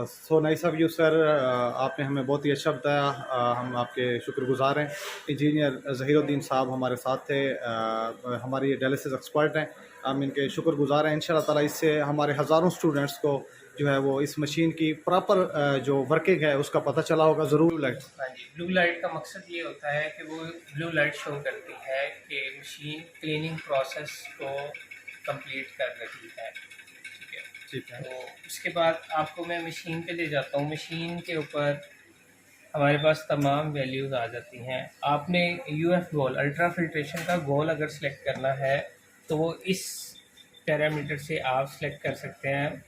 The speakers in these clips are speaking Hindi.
So nice of you sir, आपने हमें बहुत ही अच्छा बताया। हम आपके शुक्रगुजार हैं। इंजीनियर ज़हीरुद्दीन साहब हमारे साथ थे, हमारे ये डायलिसिस एक्सपर्ट हैं। हम इनके शुक्रगुजार हैं। इंशाल्लाह ताला इससे हमारे हज़ारों स्टूडेंट्स को जो है वो इस मशीन की प्रॉपर जो वर्किंग है उसका पता चला होगा ज़रूर। लाइट, हाँ जी, ब्लू लाइट का मकसद ये होता है कि वो ब्लू लाइट शो करती है कि मशीन क्लीनिंग प्रोसेस को कंप्लीट कर रही है। ठीक है। ठीक है। तो उसके बाद आपको मैं मशीन पे ले जाता हूँ। मशीन के ऊपर हमारे पास तमाम वैल्यूज़ आ जाती हैं। आपने यूएफ गोल अल्ट्रा फिल्ट्रेशन का गोल अगर सेलेक्ट करना है तो वो इस पैरामीटर से आप सेलेक्ट कर सकते हैं।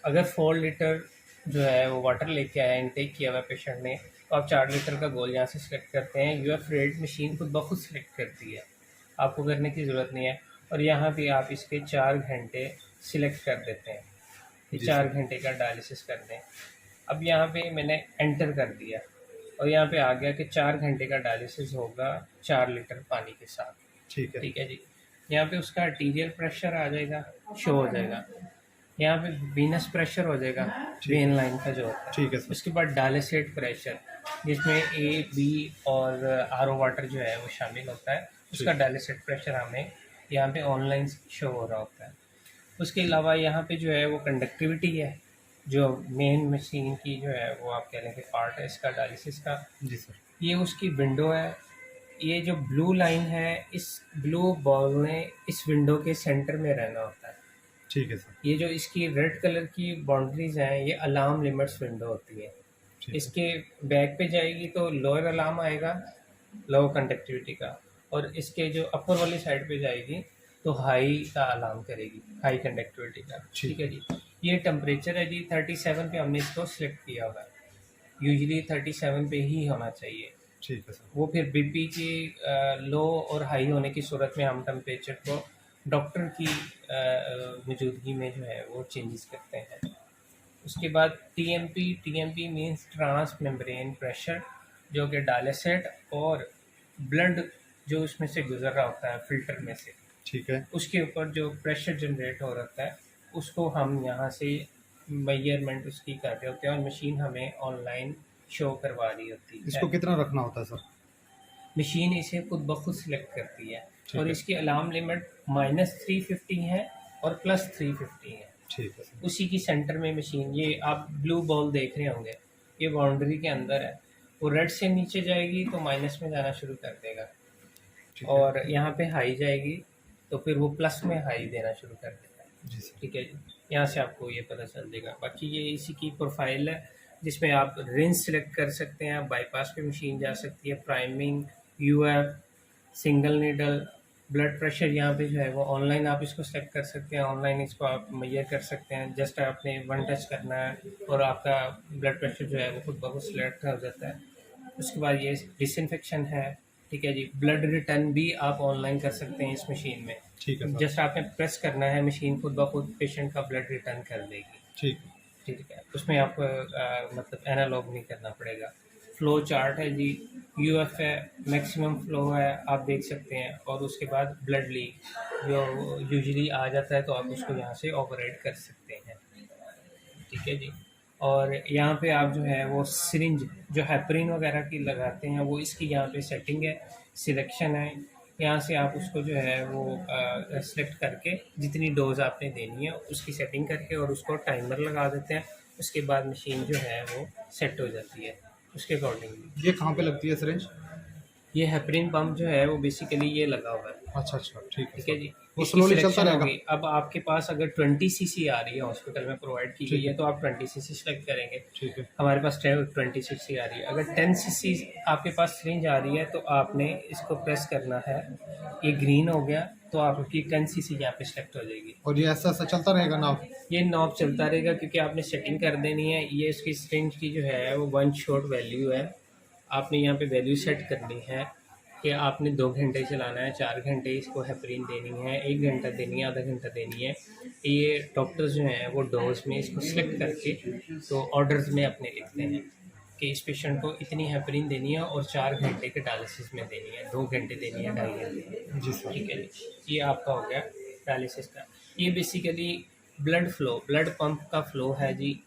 अगर 4 लीटर जो है वो वाटर लेके आया, इनटेक किया हुआ पेशेंट ने, तो आप 4 लीटर का गोल यहाँ से सिलेक्ट करते हैं। यूएफ रेट मशीन खुद ब खुद सिलेक्ट करती है, आपको करने की ज़रूरत नहीं है। और यहाँ पे आप इसके 4 घंटे सिलेक्ट कर देते हैं कि 4 घंटे का डायलिसिस कर दें। अब यहाँ पे मैंने एंटर कर दिया और यहाँ पे आ गया कि 4 घंटे का डायलिसिस होगा 4 लीटर पानी के साथ। ठीक है। ठीक है जी। यहाँ पे उसका आर्टीरियल प्रेशर आ जाएगा, शो हो जाएगा। यहाँ पे वीनस प्रेशर हो जाएगा, वेन लाइन का जो होता है। ठीक है सर। उसके बाद डायलिसेट प्रेशर, जिसमें ए बी और आरओ वाटर जो है वो शामिल होता है। उसका डायलिसेट प्रेशर हमें यहाँ पे ऑनलाइन शो हो रहा होता है। उसके अलावा यहाँ पे जो है वो कंडक्टिविटी है, जो मेन मशीन की जो है वो आप कह लें कि पार्ट है इसका डायलिसिस का। जी सर। ये उसकी विंडो है। ये जो ब्लू लाइन है, इस ब्लू बॉल ने इस विंडो के सेंटर में रहना होता है। ठीक है सर। ये जो इसकी रेड कलर की बाउंड्रीज हैं, ये अलार्म लिमिट्स विंडो होती है। इसके बैक पे जाएगी तो लोअर अलार्म आएगा, लो कंडक्टिविटी का, और इसके जो अपर वाली साइड पे जाएगी तो हाई का अलार्म करेगी, हाई कंडक्टिविटी का। ठीक है जी। ये टेम्परेचर है जी 37 पे हमने इसको सिलेक्ट किया हुआ है। यूजुअली 37 पे ही होना चाहिए। ठीक है सर। वो फिर बीपी की लो और हाई होने की सूरत में हम टेम्परेचर को डॉक्टर की मौजूदगी में जो है वो चेंजेस करते हैं। उसके बाद TMP means trans membrane pressure, जो कि डायलिसेट और ब्लड जो उसमें से गुजर रहा होता है फिल्टर में से, ठीक है। उसके ऊपर जो प्रेशर जनरेट हो रहा है उसको हम यहाँ से मेजरमेंट उसकी कर रहे होते हैं और मशीन हमें ऑनलाइन शो करवा रही होती है। इसको कितना रखना होता है सर? मशीन इसे खुद ब खुद सिलेक्ट करती है और है। इसकी अलार्म लिमिट -350 है और +350 है। ठीक है सर। उसी की सेंटर में मशीन, ये आप ब्लू बॉल देख रहे होंगे, ये बाउंड्री के अंदर है। वो रेड से नीचे जाएगी तो माइनस में जाना शुरू कर देगा, और यहाँ पे हाई जाएगी तो फिर वो प्लस में हाई देना शुरू कर देगा। जी सर। ठीक है जी। यहाँ से आपको ये पता चल जाएगा। बाकी ये इसी की प्रोफाइल है, जिसमें आप रेंज सेलेक्ट कर सकते हैं, बाईपास पे मशीन जा सकती है, priming, UF, single needle, blood pressure यहाँ पे जो है वो ऑनलाइन आप इसको सेलेक्ट कर सकते हैं। ऑनलाइन इसको आप मेजर कर सकते हैं। जस्ट आपने वन टच करना है और आपका ब्लड प्रेशर जो है वो खुद ब खुद सेलेक्ट हो जाता है। उसके बाद ये डिसइंफेक्शन है। ठीक है जी। ब्लड रिटर्न भी आप ऑनलाइन कर सकते हैं इस मशीन में। ठीक है सर। जस्ट आपने प्रेस करना है, मशीन खुद ब खुद पेशेंट का ब्लड रिटर्न कर देगी। ठीक। ठीक है। उसमें आपको मतलब एनालॉग नहीं करना पड़ेगा। फ्लो चार्ट है जी, यूएफ है, मैक्सिमम फ्लो है, आप देख सकते हैं। और उसके बाद ब्लड लीक जो यूजुअली आ जाता है तो आप उसको यहाँ से ऑपरेट कर सकते हैं। ठीक है जी। और यहाँ पे आप जो है वो सिरिंज जो हेपरिन वगैरह की लगाते हैं, वो इसकी यहाँ पे सेटिंग है, सिलेक्शन है। यहाँ से आप उसको जो है वो सेलेक्ट करके जितनी डोज आपने देनी है उसकी सेटिंग करके और उसको टाइमर लगा देते हैं। उसके बाद मशीन जो है वो सेट हो जाती है उसके अकॉर्डिंगली। ये कहाँ पे लगती है सिरिंज? ये हेपरिन पंप जो है वो बेसिकली ये लगा हुआ है। अच्छा अच्छा, ठीक है। ठीक है जी। वो इसकी स्लोली चलता सिलेक्शन रहेगा? होगी। अब आपके पास अगर 20 सीसी आ रही है, हॉस्पिटल में प्रोवाइड की गई है, तो आप 20 सीसी सेलेक्ट करेंगे। ठीक है। हमारे पास 20 सीसी आ रही है। अगर 10 सीसी आपके पास सिरिंज आ रही है तो आपने इसको प्रेस करना है, ये ग्रीन हो गया तो आपकी 10 सीसी यहाँ पे सेलेक्ट हो जाएगी। और ये ऐसा ऐसा चलता रहेगा ना? ये नॉब चलता रहेगा क्योंकि आपने सेटिंग कर देनी है। ये इसकी सिरिंज की जो है वो 1 शॉट वैल्यू है। आपने यहाँ पे वैल्यू सेट करनी है कि आपने 2 घंटे चलाना है, 4 घंटे इसको हेपरिन देनी है, 1 घंटा देनी है, आधा घंटा देनी है। ये डॉक्टर्स जो हैं वो डोज में इसको सिलेक्ट करके तो ऑर्डर्स में अपने लिखते हैं कि इस पेशेंट को इतनी हेपरिन देनी है और 4 घंटे के डायलिसिस में देनी है, 2 घंटे देनी है, 2.5 घंटे। जी सर। ठीक है जी। ये आपका हो गया डायलिसिस का। ये basically blood flow, blood pump का फ्लो है जी।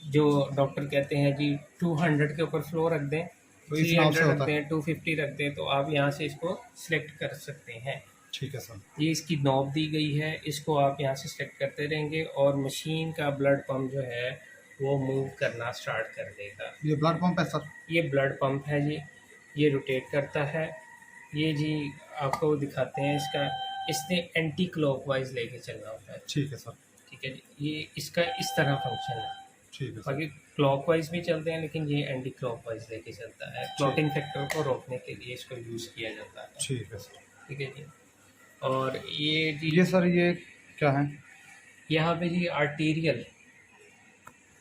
जो डॉक्टर कहते हैं जी 200 के ऊपर फ्लो रख दें, तो इस नाव से 300 रख होता है। दें, 250 रख दें, तो आप यहाँ से इसको सिलेक्ट कर सकते हैं। ठीक है सर। ये इसकी नॉब दी गई है, इसको आप यहाँ से सेलेक्ट करते रहेंगे और मशीन का ब्लड पंप जो है वो मूव करना स्टार्ट कर देगा। ये ब्लड पंप है सर। ये ब्लड पंप है जी, ये रोटेट करता है। ये जी आपको दिखाते हैं इसका, इसने एंटी क्लॉकवाइज लेके चलना होता है। ठीक है सर। ठीक है जी, ये इसका इस तरह फंक्शन है। ठीक है सर। बाकी क्लॉकवाइज भी चलते हैं, लेकिन ये एंटी क्लॉकवाइज लेके चलता है। क्लॉटिंग फैक्टर को रोकने के लिए इसको यूज़ किया जाता है। ठीक है सर। ठीक है जी। और ये जी ये सर ये क्या है? यहाँ पे जी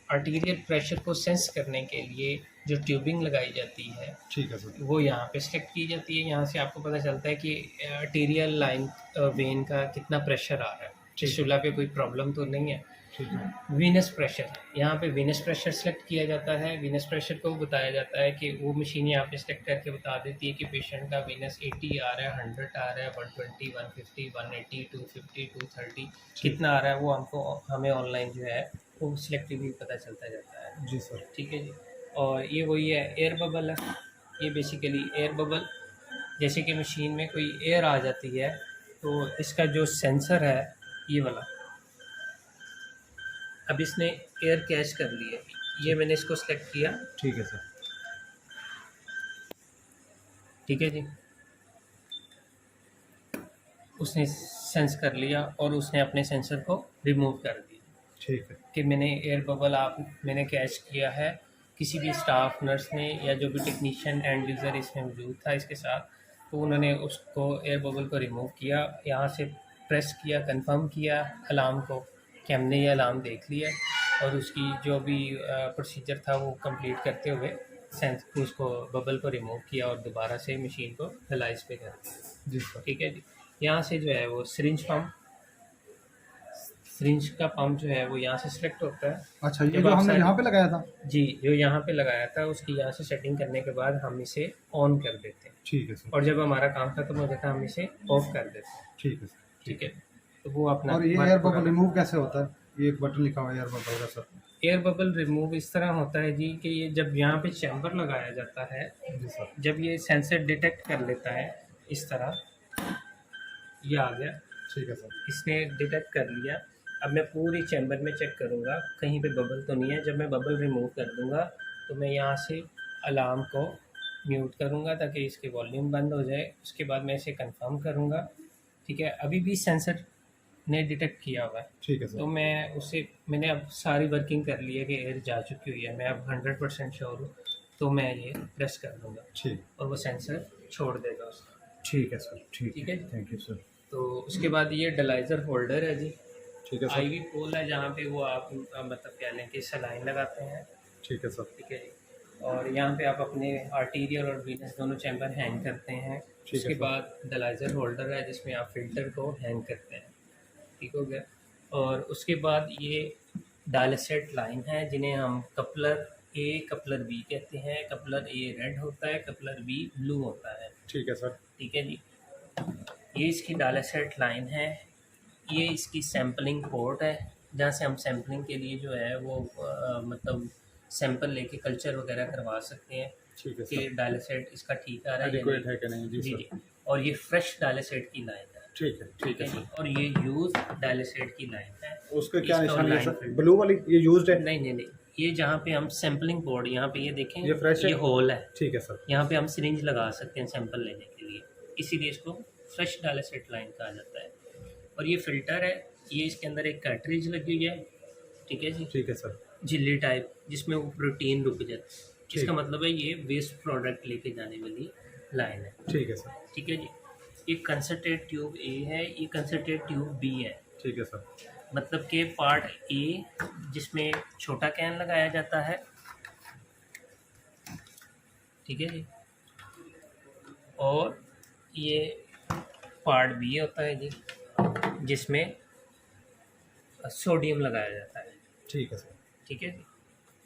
आर्टीरियल प्रेशर को सेंस करने के लिए जो ट्यूबिंग लगाई जाती है ठीक है सर। वो यहाँ पे सेलेक्ट की जाती है। यहाँ से आपको पता चलता है कि आर्टीरियल लाइन वेन का कितना प्रेशर आ रहा है, टिश्यूला पे कोई प्रॉब्लम तो नहीं है। ठीक है। वीनस प्रेशर, यहाँ पे वीनस प्रेशर सेलेक्ट किया जाता है। वीनस प्रेशर को बताया जाता है कि वो मशीन यहाँ पे सेलेक्ट करके बता देती है कि पेशेंट का वीनस 80 आ रहा है, 100 आ रहा है, 120, 150, 180, 250, 230 कितना आ रहा है, वो हमको हमें ऑनलाइन जो है वो सिलेक्टिवली पता चलता जाता है। जी सर। ठीक है जी। और ये वही है, एयर बबल है। ये बेसिकली एयर बबल, जैसे कि मशीन में कोई एयर आ जाती है तो इसका जो सेंसर है ये वाला, अब इसने एयर कैच कर ली है, ये मैंने इसको सेलेक्ट किया। ठीक है सर। ठीक है जी, उसने सेंस कर लिया और उसने अपने सेंसर को रिमूव कर दिया ठीक है। कि मैंने कैच किया है। किसी भी स्टाफ नर्स ने या जो भी टेक्नीशियन एंड यूज़र इसमें मौजूद था इसके साथ, तो उन्होंने उसको एयर बबल को रिमूव किया, यहाँ से प्रेस किया, कंफर्म किया अलार्म को कि हमने ये अलार्म देख लिया, और उसकी जो भी प्रोसीजर था वो कंप्लीट करते हुए सेंस उसको बबल को रिमूव किया और दोबारा से मशीन को रिलाइज पे कर दिया। जी सर। ठीक है जी। यहाँ से जो है वो सिरिंज का पंप जो है वो यहाँ से सिलेक्ट होता है। अच्छा, ये जब जो आप हमने साइड- यहाँ पे लगाया था। जी, जो यहाँ पे लगाया था उसकी यहाँ से सेटिंग करने के बाद हम इसे ऑन कर देते हैं, ठीक है सर। और जब हमारा काम खत्म हो जाता है हम इसे ऑफ कर देते हैं। ठीक है सर। ठीक है, तो वो अपना और ये एयर बबल रिमूव कैसे होता है? ये एक बटन लिखा हुआ है एयर बबल का सर। एयर बबल रिमूव इस तरह होता है जी कि ये जब यहाँ पे चैम्बर लगाया जाता है, जी सर। जब ये सेंसर डिटेक्ट कर लेता है इस तरह, ये आ गया, ठीक है सर। इसने डिटेक्ट कर लिया। अब मैं पूरी चैम्बर में चेक करूँगा कहीं पे बबल तो नहीं है। जब मैं बबल रिमूव कर दूँगा तो मैं यहाँ से अलार्म को म्यूट करूँगा ताकि इसकी वॉल्यूम बंद हो जाए। उसके बाद मैं इसे कंफर्म करूँगा। ठीक है, अभी भी सेंसर ने डिटेक्ट किया हुआ है, ठीक है तो सर। मैंने अब सारी वर्किंग कर ली है कि एयर जा चुकी हुई है, मैं अब 100% श्योर हूँ, तो मैं ये प्रेस कर दूँगा ठीक। और वो सेंसर छोड़ देगा उसका। ठीक है सर। ठीक है। Thank you sir. तो उसके बाद ये डिलाइज़र होल्डर है जी, ठीक है सर। आईवी पोल है जहाँ पे वो आप मतलब कह लें कि सलाइन लगाते हैं। ठीक है सर। ठीक है जी। और यहाँ पे आप अपने आर्टीरियल और वीनस दोनों चैम्बर हैंग करते हैं। ठीक है उसके सर। बाद डिलाइज़र होल्डर है जिसमें आप फिल्टर को हैंग करते हैं। ठीक हो गया। और उसके बाद ये डायलिसेट लाइन है जिन्हें हम कपलर ए, कपलर बी कहते हैं। कपलर ए रेड होता है, कपलर बी ब्लू होता है। ठीक है सर। ठीक है जी। ये इसकी डायलिसेट लाइन है, ये इसकी सैम्पलिंग पोर्ट है जहाँ से हम सैम्पलिंग के लिए जो है वो मतलब सैंपल लेके कल्चर वगैरह करवा सकते हैं ठीक है कि सर। डायलिसेट इसका ठीक आ रहा है या एडिक्वेट नहीं। है कि नहीं? जी जी सर। जी। और ये फ्रेश डायलिसेट की लाइन है। ठीक है। ठीक है जी। सर। और ये यूज डायलिसेट की लाइन है। उसका क्या इसका निशान है लाइन सर? फिल्टर। ब्लू वाली ये यूज्ड है? नहीं नहीं नहीं, ये जहाँ पे हम सैम्पलिंग बोर्ड, यहाँ पे ये देखें, ये फ्रेश है? ये होल है, ठीक है सर। यहाँ पे हम सिरिंज लगा सकते हैं सैंपल लेने के लिए, इसीलिए इसको फ्रेश डायलिसेट लाइन कहा जाता है। और ये फ़िल्टर है, ये इसके अंदर एक कार्ट्रिज लगी हुई है। ठीक है जी, ठीक है सर। झिल्ली टाइप जिसमें वो प्रोटीन रुक जाता है। ठीक। इसका मतलब है ये वेस्ट प्रोडक्ट लेके जाने वाली लाइन है। ठीक है सर। ठीक है जी। ये कंसंट्रेट ट्यूब ए है, ये कंसंट्रेट ट्यूब बी है। ठीक है सर। मतलब कि पार्ट ए जिसमें छोटा कैन लगाया जाता है। ठीक है जी। और ये पार्ट बी होता है जी जिसमें सोडियम लगाया जाता है। ठीक है सर। ठीक है जी।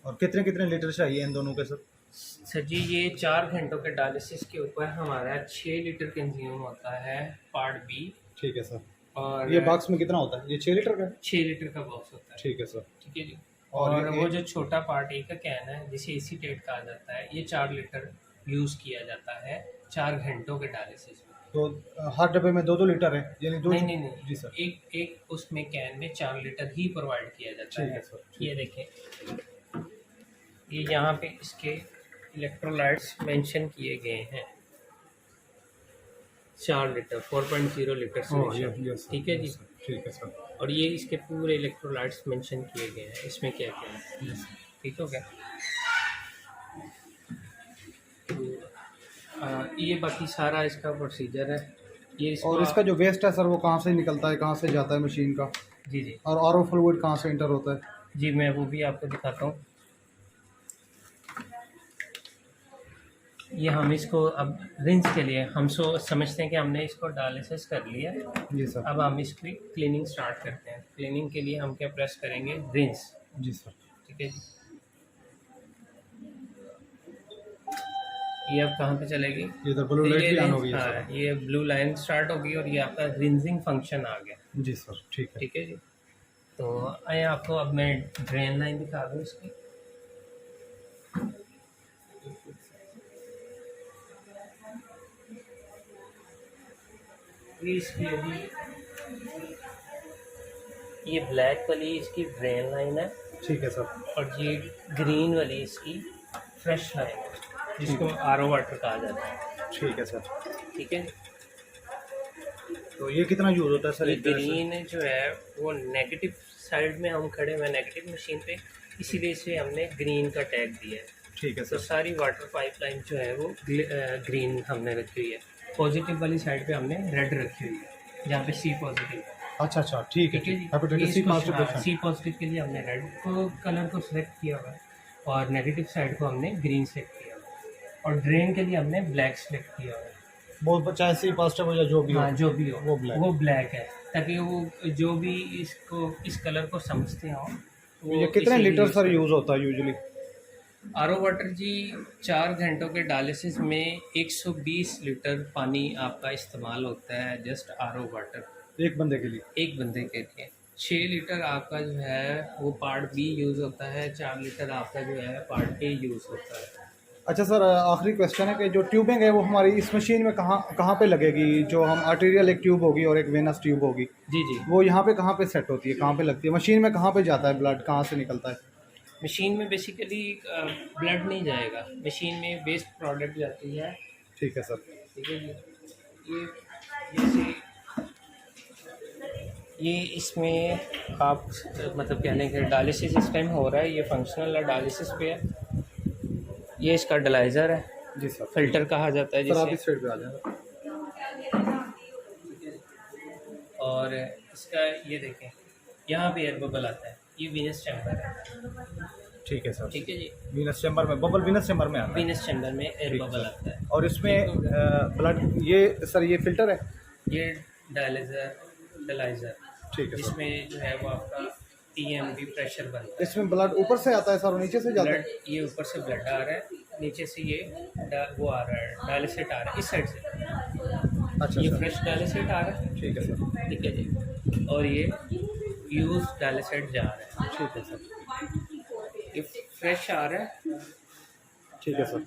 और कितने कितने लीटर चाहिए इन दोनों के सर? सर जी, ये 4 घंटों के डायलिसिस के ऊपर हमारा 6 लीटर कंज्यूम होता है पार्ट बी। ठीक है सर। और ये बॉक्स में कितना होता है? ये 6 लीटर का है? 6 लीटर का बॉक्स होता है। ठीक है सर। ठीक है जी। और वो जो छोटा पार्ट ए का कैन है जिसे एसीटेट कहा जाता है, ये 4 लीटर यूज़ किया जाता है 4 घंटों के डायलिसिस में। तो हर डब्बे में 2-2 लीटर है, यानी दो। नहीं नहीं नहीं, जी सर। एक उसमें कैन में 4 लीटर ही प्रोवाइड किया जाता ठीक है। है सर, ठीक ये देखें, ये यहाँ पे इसके इलेक्ट्रोलाइट्स मेंशन किए गए हैं, 4 लीटर 4.0 लीटर सोल्यूशन। ठीक है जी। ठीक है सर। और ये इसके पूरे इलेक्ट्रोलाइट्स मेंशन किए गए हैं, इसमें क्या क्या है। ठीक हो गया। ये बाकी सारा इसका प्रोसीजर है। ये और इसका जो वेस्ट है सर वो कहाँ से निकलता है, कहाँ से जाता है मशीन का? जी जी और आरओ फ्लूइड कहाँ से इंटर होता है? जी, मैं वो भी आपको दिखाता हूँ। ये हम इसको अब रिंस के लिए हम समझते हैं कि हमने इसको डायलिसिस कर लिया। जी सर। अब हम इसकी क्लीनिंग स्टार्ट करते हैं। क्लीनिंग के लिए हम क्या प्रेस करेंगे, रिंस। जी सर। ठीक है जी। ये अब कहाँ पे चलेगी? ये तो ब्लू लाइट भी ऑन हो गई है हाँ, सर। ये ब्लू लाइन स्टार्ट होगी और ये आपका रिंजिंग फंक्शन आ गया। जी सर, ठीक है। ठीक है जी। तो आइए आपको अब मैं ड्रेन लाइन दिखा दूँ इसकी। ये इसकी अभी ये ब्लैक वाली इसकी ड्रेन लाइन है ठीक है सर। और ये ग्रीन वाली इसकी फ्रेश लाइन है जिसको आरओ वाटर कहा जाता है। ठीक है सर। ठीक है। तो ये कितना यूज़ होता है सर ये एक तरह से? ग्रीन जो है वो नेगेटिव साइड में हम खड़े हुए नेगेटिव मशीन पे, इसीलिए से हमने ग्रीन का टैग दिया है। ठीक है तो सर। सारी वाटर पाइपलाइन जो है वो ग्रीन हमने रखी हुई है। पॉजिटिव वाली साइड पे हमने रेड रखी हुई है, जहाँ पे सी पॉजिटिव है। अच्छा अच्छा, ठीक है। ठीक है जी। Hepatitis C positive patient. C positive के लिए हमने रेड को कलर को सिलेक्ट किया हुआ है और नेगेटिव साइड को हमने ग्रीन सेलेक्ट किया हुआ है और ड्रेन के लिए हमने ब्लैक सेलेक्ट किया हुआ है। बहुत चाहे सी पॉजिटिव हो या जो भी हो। हाँ, जो भी हो वो ब्लैक है, ताकि वो जो भी इसको इस कलर को समझते हो। ये कितने लीटर सर यूज़ होता है यूजुअली? आरओ वाटर जी 4 घंटों के डायलिसिस में 120 लीटर पानी आपका इस्तेमाल होता है, जस्ट आरओ वाटर एक बंदे के लिए? एक बंदे के लिए। 6 लीटर आपका जो है वो पार्ट बी यूज़ होता है, 4 लीटर आपका जो है पार्ट ए यूज़ होता है। अच्छा सर, आखिरी क्वेश्चन है कि जो ट्यूबिंग है वो हमारी इस मशीन में कहाँ पे लगेगी? जो हम आर्टेरियल एक ट्यूब होगी और एक वेनस ट्यूब होगी, जी जी। वो यहाँ पे कहाँ पे सेट होती है, कहाँ पे लगती है? मशीन में कहाँ पे जाता है ब्लड, कहाँ से निकलता है? मशीन में बेसिकली ब्लड नहीं जाएगा, मशीन में वेस्ट प्रोडक्ट जाती है। ठीक है सर। ठीक है जी। जैसे ये इसमें आप मतलब कहने के डायलिसिस इस टाइम हो रहा है, ये फंक्शनल डायलिसिस पे है। ये इसका डायलाइज़र है, जी सर। फिल्टर कहा जाता है सर आप जिसे। इस साइड पे आ जाए। और इसका ये देखें, यहाँ पे एयर बबल आता है, ये वीनस चैम्बर है। ठीक है सर। ठीक है जी। वीनस चैम्बर में बबल, वीनस चैम्बर में आता है। वीनस चैम्बर में एयर ठीक बबल है। आता है। और इसमें ब्लड, ये सर ये फिल्टर है? ये डायलाइज़र ठीक है सर। जिसमें जो है वो आपका टीएमबी प्रेशर बनता है। इसमें ब्लड ऊपर से आता है सर और नीचे से जाता है? ब्लड ये ऊपर से ब्लड आ रहा है, नीचे से ये वो आ रहा है, डायलिसिट आ रहा है इस साइड से। अच्छा ये सर। फ्रेश डायलिसिट आ रहा है। ठीक है सर। ठीक है जी। और ये यूज डायलिसिट जा रहा है। ठीक है सर। ये फ्रेश आ रहा है, ठीक है सर।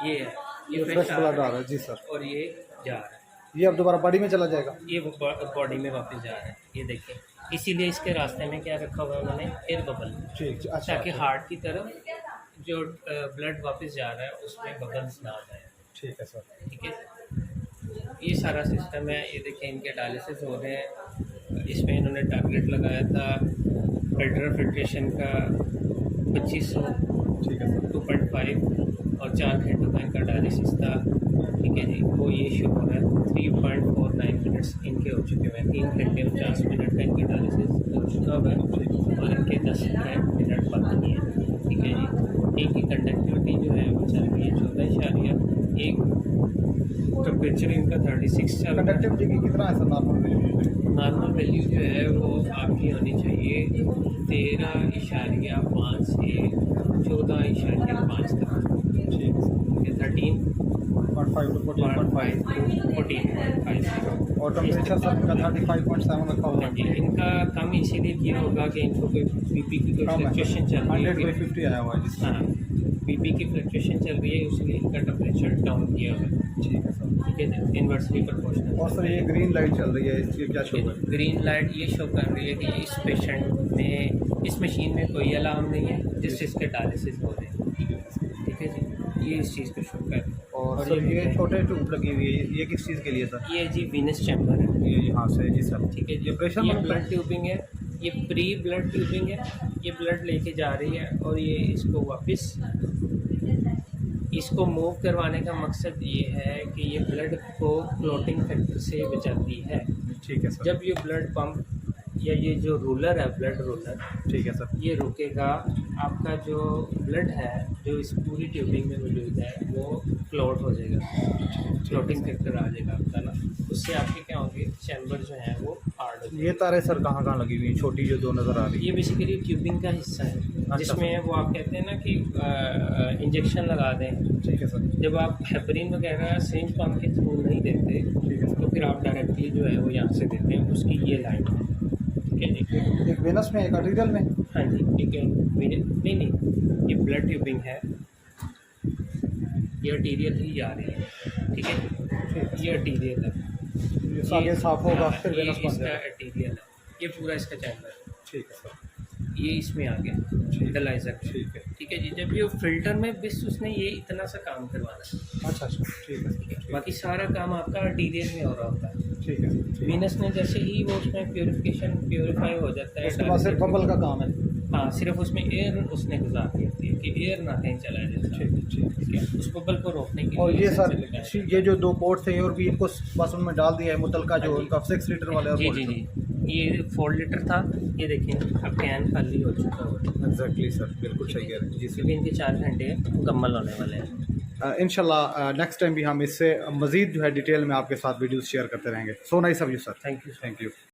ये है, ये फ्रेश ब्लड आ रहा है। जी सर। और ये जा रहा है, ये अब दोबारा बॉडी में चला जाएगा? ये बॉडी में वापस जा रहा है। ये देखिए, इसीलिए इसके रास्ते में क्या रखा हुआ है उन्होंने, एयर बबल, ठीक। अच्छा। ताकि हार्ट की तरफ जो ब्लड वापस जा रहा है उसमें बबल्स ना आ जाए। ठीक है सर। ठीक है। ये सारा सिस्टम है। ये देखिए, इनके डायलिसिस हो रहे हैं। इसमें इन्होंने टारगेट लगाया था अल्ट्रा फिल्ट्रेशन का 2500, ठीक है सर। 2.5 और 4 घंटों का इनका डायलिसिस था। ठीक है जी। वो ये शो हो रहा है 3.49 मिनट्स इनके हो चुके हुए हैं। 3 घंटे 50 मिनट का इनका डायलिसिस हो चुका हुआ है और इनके 10 मिनट बाकी हैं। ठीक है जी। इनकी कंडक्टिविटी जो है वो चल रही है 14.1। टेम्परेचर इनका 36 चल रहा है। कंडक्टिविटी कितना है sir normal value? Normal value जो है वो आपकी होनी चाहिए 13.5 से 14.5 तक। ठीक है सर। 13.5 0.5 to 14.5। to 14.5 और टेम्परेचर सर इनका 35.7 रखा हुआ हाँ है। जी, इनका कम इसीलिए किया होगा कि इनको कोई बीपी की कोई कम है फ्लक्चुएशन चल रही 100/50 आया हुआ है जी। हाँ, बीपी की फ्लक्चुएशन चल रही है, इसलिए इनका टेम्परेचर डाउन किया हुआ है। ठीक है सर। ठीक है, इन्वर्सली प्रोपोर्शनल। और सर ये ग्रीन लाइट चल रही है, इसकी क्या शो है? ग्रीन लाइट ये शो कर रही है कि इस पेशेंट में, इस मशीन में कोई अलार्म नहीं है जिससे इसके डायलिसिस हो रहे हैं। ठीक है जी, ये इस चीज़ को शो कर रहा है। और सर ये छोटे ट्यूब लगी हुई है, ये किस चीज़ के लिए सर? ये जी वीनस चैम्बर है। ये यहाँ से जी सर। ठीक है जी, ये प्रेशर ये मतलब ब्लड ट्यूबिंग है, ये प्री ब्लड ट्यूबिंग है। ये ब्लड लेके जा रही है और ये इसको वापस, इसको मूव करवाने का मकसद ये है कि ये ब्लड को क्लॉटिंग फैक्टर से बचाती है। ठीक है सर। जब ये ब्लड पंप या ये जो रोलर है, ब्लड रोलर, ठीक है सर। ये रुकेगा, आपका जो ब्लड है जो इस पूरी ट्यूबिंग में मौजूद है वो क्लॉट हो जाएगा, क्लॉटिंग फैक्टर आ जाएगा आपका ना, उससे आपके क्या होंगे, चैम्बर जो है वो हार्ड हो जाएंगे। ये तारे सर कहाँ कहाँ लगी हुई हैं, छोटी जो दो नज़र आ रही ये बेसिकली ट्यूबिंग का हिस्सा है जिसमें वो आप कहते हैं ना कि इंजेक्शन लगा दें। है? ठीक है सर। जब आप हेपरिन वगैरह सिरिंज पंप के थ्रू नहीं देते ठीक है सर। तो फिर आप डायरेक्टली जो है वो यहाँ से देते हैं, उसकी ये लाइन है। ठीक है जी, एक वेनस में, एक आर्टेरियल में। हाँ जी, ठीक है। नहीं नहीं, ये ब्लड ट्यूबिंग है, ये आर्टीरियल ही जा रही है। ठीक है, ये आर्टीरियल है, ये आगे साफ होगा हाँ, फिर ये वेनस बन इसका जाएगा। आर्टीरियल है, ये पूरा इसका चैम्बर है। ठीक है सर। ये इसमें आ गया ठीक। डायलाइजर। ठीक है। ठीक है जी, जब ये फिल्टर में बस उसने ये इतना सा काम करवाना है, अच्छा अच्छा, ठीक है सर। बाकी सारा काम आपका आर्टीरियल में हो रहा होता है। ठीक है सर। वीनस में जैसे ही वो उसमें प्योरीफाई हो जाता है, उसके बाद सिर्फ बबल का काम है। हाँ, सिर्फ उसमें एयर उसने गुजार दी होती है कि एयर ना कहीं चला जाए। ठीक ठीक है, उस बबल को रोकने के लिए। और ये सर लगाया है। ये जो दो पोर्ट थे और भी इनको बस उनमें डाल दिया है मुतलका जो उनका 6 लीटर वाले जी जी जी, ये 4 लीटर था, ये देखिए अब कैन खाली हो चुका है। एग्जैक्टली सर, बिल्कुल सही कह रहे हैं जी क्योंकि इनके 4 घंटे मुकम्मल होने वाले हैं। सर। इंशाल्लाह नेक्स्ट टाइम भी हम इससे मज़ीद जो है डिटेल में आपके साथ वीडियोस शेयर करते रहेंगे। So nice of you sir. Thank you. Thank you.